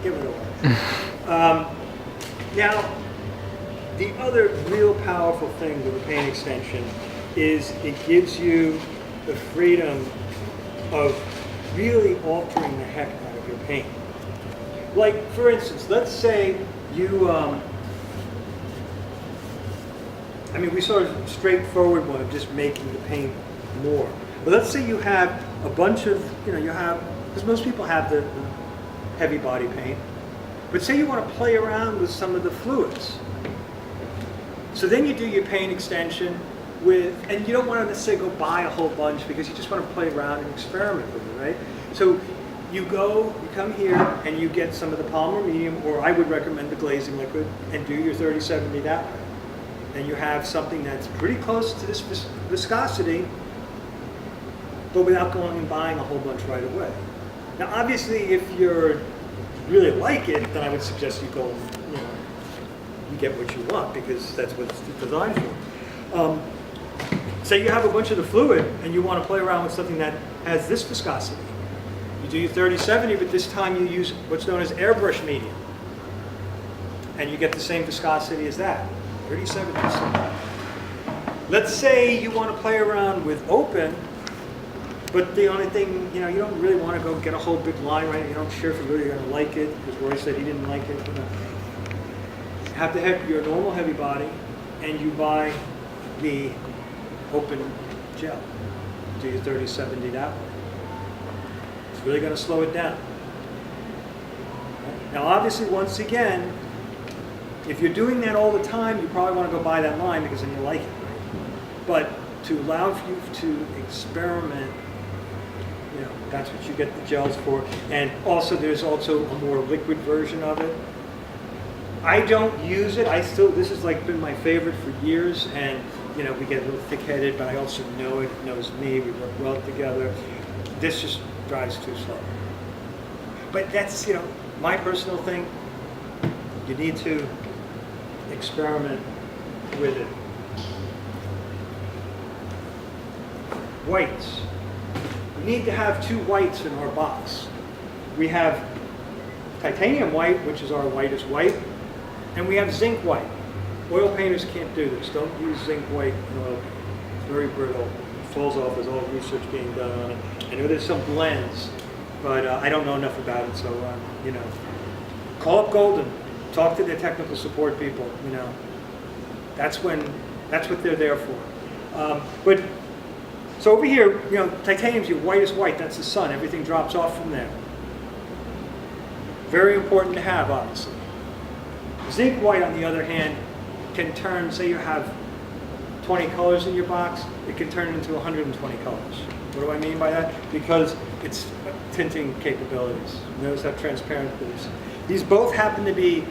give it away. Now, the other real powerful thing with a paint extension is it gives you the freedom of really altering the heck out of your paint. Like, for instance, let's say you, I mean, we sort of straightforward one of just making the paint more. But let's say you have a bunch of, you know, you have, because most people have the heavy body paint, but say you want to play around with some of the fluids. So then you do your paint extension with, and you don't want to necessarily go buy a whole bunch because you just want to play around and experiment with it, right? So you come here and you get some of the polymer medium, or I would recommend the glazing liquid, and do your 30-70 that way. And you have something that's pretty close to this viscosity, but without going and buying a whole bunch right away. Now, obviously, if you really like it, then I would suggest you go, you know, you get what you want because that's what it's designed for. Say you have a bunch of the fluid and you want to play around with something that has this viscosity. You do your 30-70, but this time you use what's known as airbrush medium. And you get the same viscosity as that, 30-70. Let's say you want to play around with open, but the only thing, you know, you don't really want to go get a whole big line, right? You're not sure if you're really going to like it, because Roy said he didn't like it. You know. Have to have your normal heavy body, and you buy the open gel. Do your 30-70 that way. It's really going to slow it down. Now, obviously, once again, if you're doing that all the time, you probably want to go buy that line because then you like it, right? But to allow you to experiment, you know, that's what you get the gels for. And also, there's also a more liquid version of it. I don't use it. This has like been my favorite for years, and you know, we get a little thick-headed, but I also know it knows me. We work well together. This just dries too slow. But that's, you know, my personal thing. You need to experiment with it. Whites. We need to have two whites in our box. We have titanium white, which is our whitest white, and we have zinc white. Oil painters can't do this. Don't use zinc white in oil paint. It's very brittle. It falls off. There's all research being done on it. I know there's some blends, but I don't know enough about it, so, you know. Call up Golden. Talk to their technical support people, you know. That's what they're there for. But so over here, you know, titanium's your whitest white. That's the sun. Everything drops off from there. Very important to have, obviously. Zinc white, on the other hand, can turn, say you have 20 colors in your box, it can turn into 120 colors. What do I mean by that? Because it's tinting capabilities. Notice how transparent it is. These both happen to be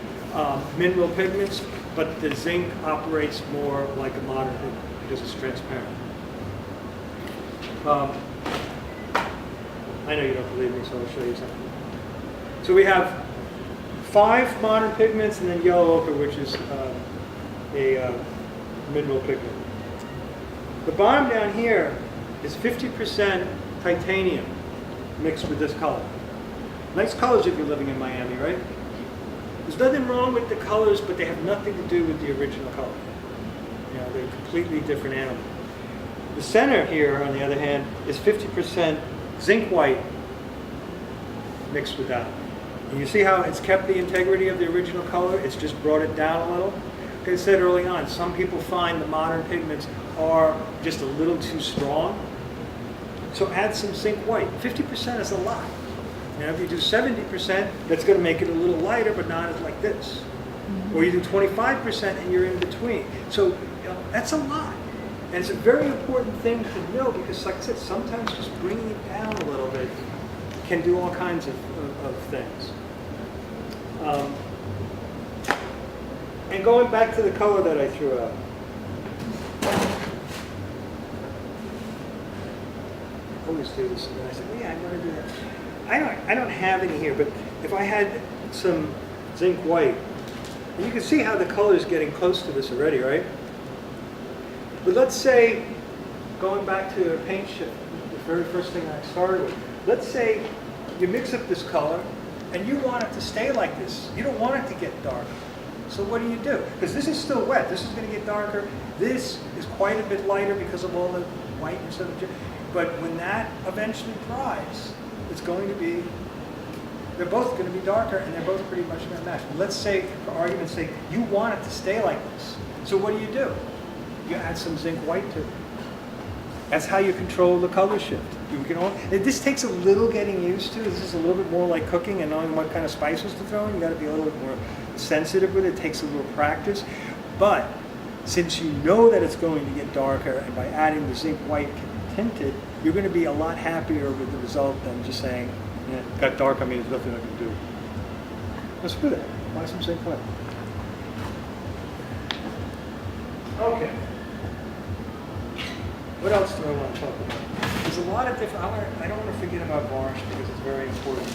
mineral pigments, but the zinc operates more like a modern pigment because it's transparent. I know you don't believe me, so I'll show you something. So we have 5 modern pigments, and then yellow ochre, which is a mineral pigment. The bottom down here is 50% titanium mixed with this color. Nice colors if you're living in Miami, right? There's nothing wrong with the colors, but they have nothing to do with the original color. You know, they're a completely different animal. The center here, on the other hand, is 50% zinc white mixed with that. And you see how it's kept the integrity of the original color? It's just brought it down a little. Like I said early on, some people find the modern pigments are just a little too strong. So add some zinc white. 50% is a lot. Now if you do 70%, that's going to make it a little lighter, but not as like this. Or you do 25% and you're in between. So, you know, that's a lot. And it's a very important thing to know because, like I said, sometimes just bringing it down a little bit can do all kinds of things. And going back to the color that I threw out. I always do this, and I said, well, yeah, I want to do that. I don't have any here, but if I had some zinc white, and you can see how the color is getting close to this already, right? But let's say, going back to the paint shift, the very first thing I started with, let's say you mix up this color, and you want it to stay like this. You don't want it to get darker. So what do? Because this is still wet. This is going to get darker. This is quite a bit lighter because of all the whiteness of the. But when that eventually dries, it's going to be. They're both going to be darker, and they're both pretty much going to match. Let's say, for argument's sake, you want it to stay like this. So what do? You add some zinc white to it. That's how you control the color shift. You can this takes a little getting used to. This is a little bit more like cooking and knowing what kind of spices to throw in. You got to be a little bit more sensitive with it. It takes a little practice. But since you know that it's going to get darker, and by adding the zinc white tinted, you're going to be a lot happier with the result than just saying, yeah, it got dark, I mean, there's nothing I can do. Let's do that. Buy some zinc white. Okay. What else do I want to talk about? There's a lot of different, I don't want to forget about varnish because it's very important.